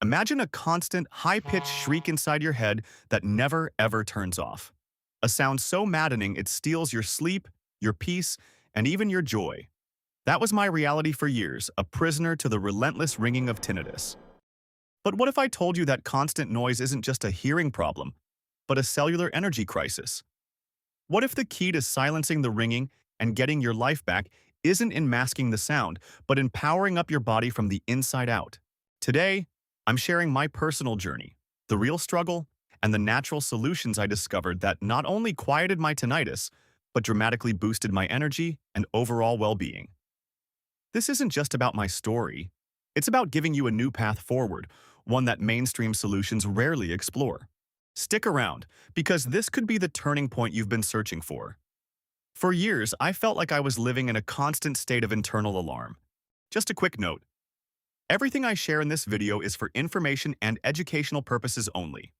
Imagine a constant, high-pitched shriek inside your head that never, ever turns off. A sound so maddening it steals your sleep, your peace, and even your joy. That was my reality for years, a prisoner to the relentless ringing of tinnitus. But what if I told you that constant noise isn't just a hearing problem, but a cellular energy crisis? What if the key to silencing the ringing and getting your life back isn't in masking the sound, but in powering up your body from the inside out? Today, I'm sharing my personal journey, the real struggle, and the natural solutions I discovered that not only quieted my tinnitus, but dramatically boosted my energy and overall well-being. This isn't just about my story. It's about giving you a new path forward, one that mainstream solutions rarely explore. Stick around, because this could be the turning point you've been searching for. For years, I felt like I was living in a constant state of internal alarm. Just a quick note. Everything I share in this video is for information and educational purposes only.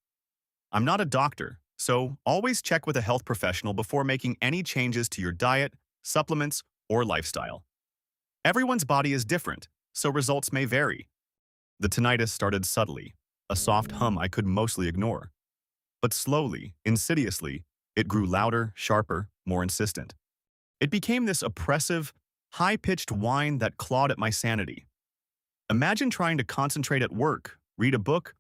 I'm not a doctor, so always check with a health professional before making any changes to your diet, supplements, or lifestyle. Everyone's body is different, so results may vary. The tinnitus started subtly, a soft hum I could mostly ignore. But slowly, insidiously, it grew louder, sharper, more insistent. It became this oppressive, high-pitched whine that clawed at my sanity. Imagine trying to concentrate at work, read a book,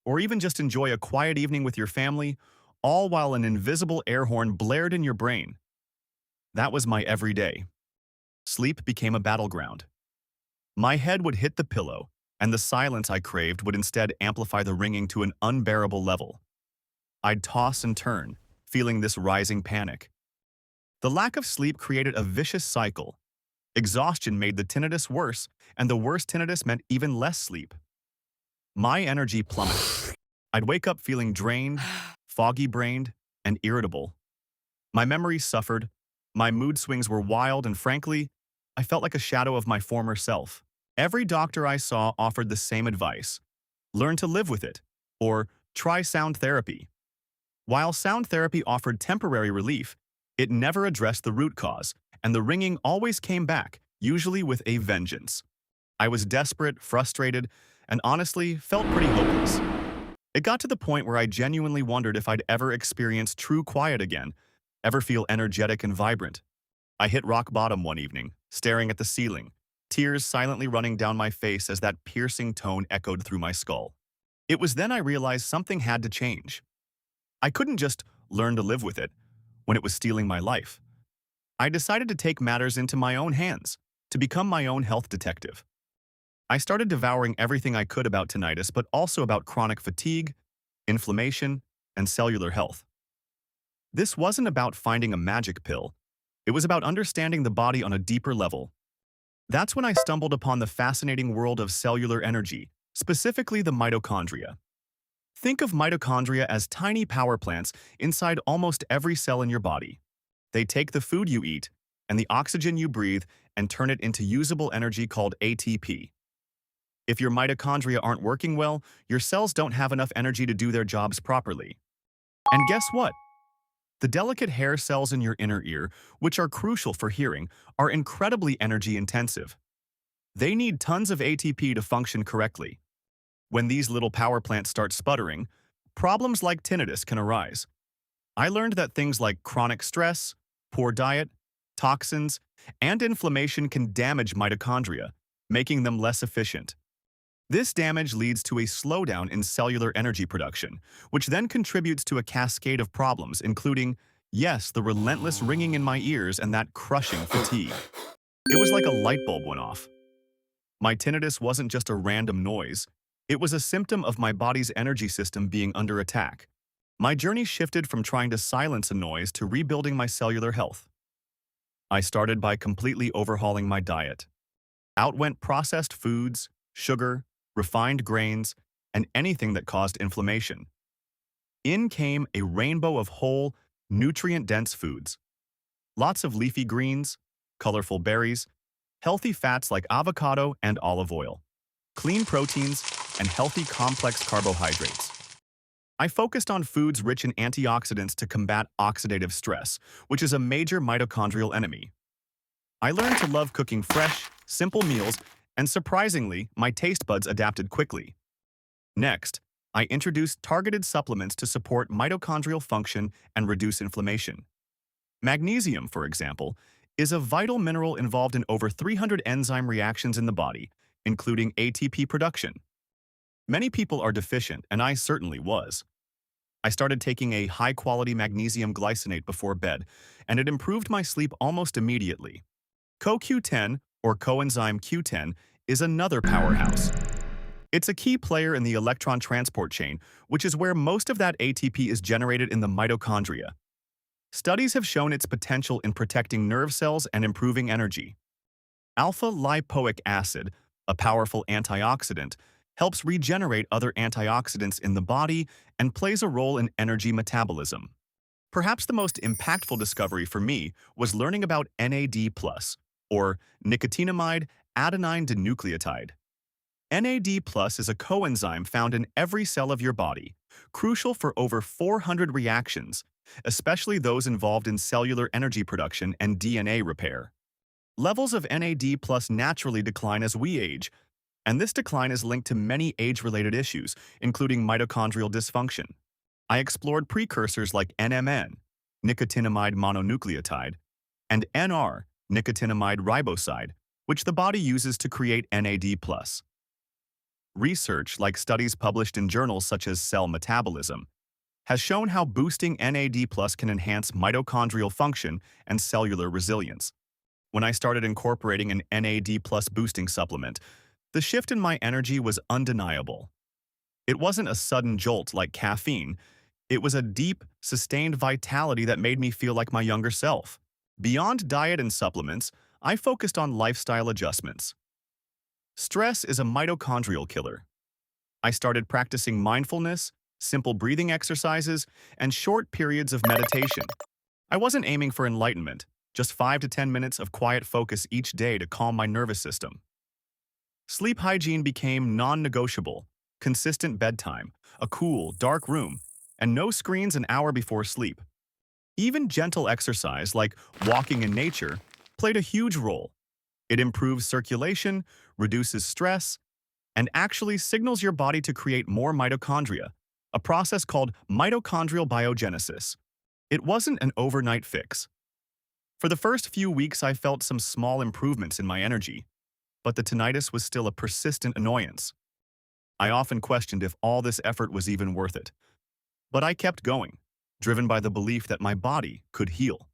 or even just enjoy a quiet evening with your family, all while an invisible air horn blared in your brain. That was my everyday. Sleep became a battleground. My head would hit the pillow, and the silence I craved would instead amplify the ringing to an unbearable level. I'd toss and turn, feeling this rising panic. The lack of sleep created a vicious cycle. Exhaustion made the tinnitus worse, and the worse tinnitus meant even less sleep. My energy plummeted. I'd wake up feeling drained, foggy-brained, and irritable. My memory suffered, my mood swings were wild, and frankly, I felt like a shadow of my former self. Every doctor I saw offered the same advice: learn to live with it, or try sound therapy. While sound therapy offered temporary relief, it never addressed the root cause, and the ringing always came back, usually with a vengeance. I was desperate, frustrated, and honestly felt pretty hopeless. It got to the point where I genuinely wondered if I'd ever experience true quiet again, ever feel energetic and vibrant. I hit rock bottom one evening, staring at the ceiling, tears silently running down my face as that piercing tone echoed through my skull. It was then I realized something had to change. I couldn't just learn to live with it when it was stealing my life. I decided to take matters into my own hands, to become my own health detective. I started devouring everything I could about tinnitus, but also about chronic fatigue, inflammation, and cellular health. This wasn't about finding a magic pill. It was about understanding the body on a deeper level. That's when I stumbled upon the fascinating world of cellular energy, specifically the mitochondria. Think of mitochondria as tiny power plants inside almost every cell in your body. They take the food you eat and the oxygen you breathe and turn it into usable energy called ATP. If your mitochondria aren't working well, your cells don't have enough energy to do their jobs properly. And guess what? The delicate hair cells in your inner ear, which are crucial for hearing, are incredibly energy intensive. They need tons of ATP to function correctly. When these little power plants start sputtering, problems like tinnitus can arise. I learned that things like chronic stress, poor diet, toxins, and inflammation can damage mitochondria, making them less efficient. This damage leads to a slowdown in cellular energy production, which then contributes to a cascade of problems, including, yes, the relentless ringing in my ears and that crushing fatigue. It was like a light bulb went off. My tinnitus wasn't just a random noise. It was a symptom of my body's energy system being under attack. My journey shifted from trying to silence a noise to rebuilding my cellular health. I started by completely overhauling my diet. Out went processed foods, sugar, refined grains, and anything that caused inflammation. In came a rainbow of whole, nutrient-dense foods. Lots of leafy greens, colorful berries, healthy fats like avocado and olive oil, clean proteins, and healthy complex carbohydrates. I focused on foods rich in antioxidants to combat oxidative stress, which is a major mitochondrial enemy. I learned to love cooking fresh, simple meals, and surprisingly, my taste buds adapted quickly. Next, I introduced targeted supplements to support mitochondrial function and reduce inflammation. Magnesium, for example, is a vital mineral involved in over 300 enzyme reactions in the body, including ATP production. Many people are deficient, and I certainly was. I started taking a high-quality magnesium glycinate before bed, and it improved my sleep almost immediately. CoQ10, or coenzyme Q10, is another powerhouse. It's a key player in the electron transport chain, which is where most of that ATP is generated in the mitochondria. Studies have shown its potential in protecting nerve cells and improving energy. Alpha-lipoic acid, a powerful antioxidant, helps regenerate other antioxidants in the body and plays a role in energy metabolism. Perhaps the most impactful discovery for me was learning about NAD+, or nicotinamide adenine dinucleotide. NAD+ is a coenzyme found in every cell of your body, crucial for over 400 reactions, especially those involved in cellular energy production and DNA repair. Levels of NAD+ naturally decline as we age, and this decline is linked to many age-related issues, including mitochondrial dysfunction. I explored precursors like NMN, nicotinamide mononucleotide, and NR, nicotinamide riboside, which the body uses to create NAD+. Research, like studies published in journals such as Cell Metabolism, has shown how boosting NAD+ can enhance mitochondrial function and cellular resilience. When I started incorporating an NAD+ boosting supplement, the shift in my energy was undeniable. It wasn't a sudden jolt like caffeine. It was a deep, sustained vitality that made me feel like my younger self. Beyond diet and supplements, I focused on lifestyle adjustments. Stress is a mitochondrial killer. I started practicing mindfulness, simple breathing exercises, and short periods of meditation. I wasn't aiming for enlightenment, just 5 to 10 minutes of quiet focus each day to calm my nervous system. Sleep hygiene became non-negotiable: consistent bedtime, a cool, dark room, and no screens an hour before sleep. Even gentle exercise, like walking in nature, played a huge role. It improves circulation, reduces stress, and actually signals your body to create more mitochondria, a process called mitochondrial biogenesis. It wasn't an overnight fix. For the first few weeks, I felt some small improvements in my energy, but the tinnitus was still a persistent annoyance. I often questioned if all this effort was even worth it. But I kept going, driven by the belief that my body could heal.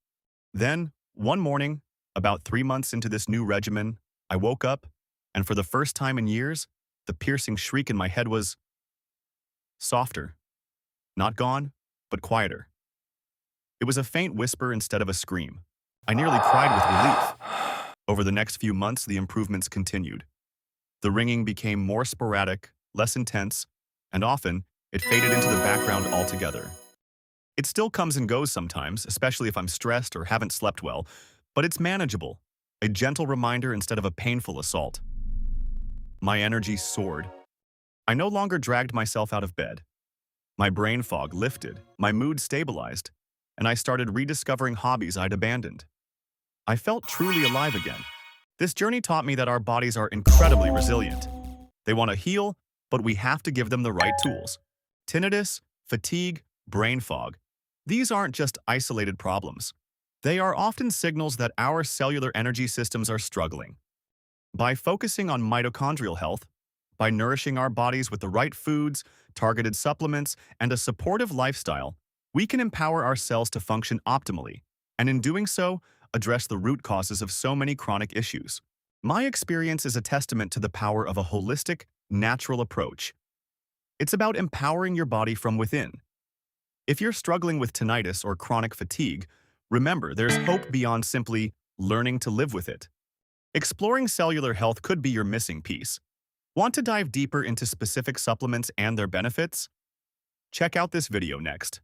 Then, one morning, about 3 months into this new regimen, I woke up, and for the first time in years, the piercing shriek in my head was softer. Not gone, but quieter. It was a faint whisper instead of a scream. I nearly cried with relief. Over the next few months, the improvements continued. The ringing became more sporadic, less intense, and often, it faded into the background altogether. It still comes and goes sometimes, especially if I'm stressed or haven't slept well, but it's manageable, a gentle reminder instead of a painful assault. My energy soared. I no longer dragged myself out of bed. My brain fog lifted, my mood stabilized, and I started rediscovering hobbies I'd abandoned. I felt truly alive again. This journey taught me that our bodies are incredibly resilient. They want to heal, but we have to give them the right tools. Tinnitus, fatigue, brain fog. These aren't just isolated problems. They are often signals that our cellular energy systems are struggling. By focusing on mitochondrial health, by nourishing our bodies with the right foods, targeted supplements, and a supportive lifestyle, we can empower our cells to function optimally, and in doing so, address the root causes of so many chronic issues. My experience is a testament to the power of a holistic, natural approach. It's about empowering your body from within. If you're struggling with tinnitus or chronic fatigue, remember there's hope beyond simply learning to live with it. Exploring cellular health could be your missing piece. Want to dive deeper into specific supplements and their benefits? Check out this video next.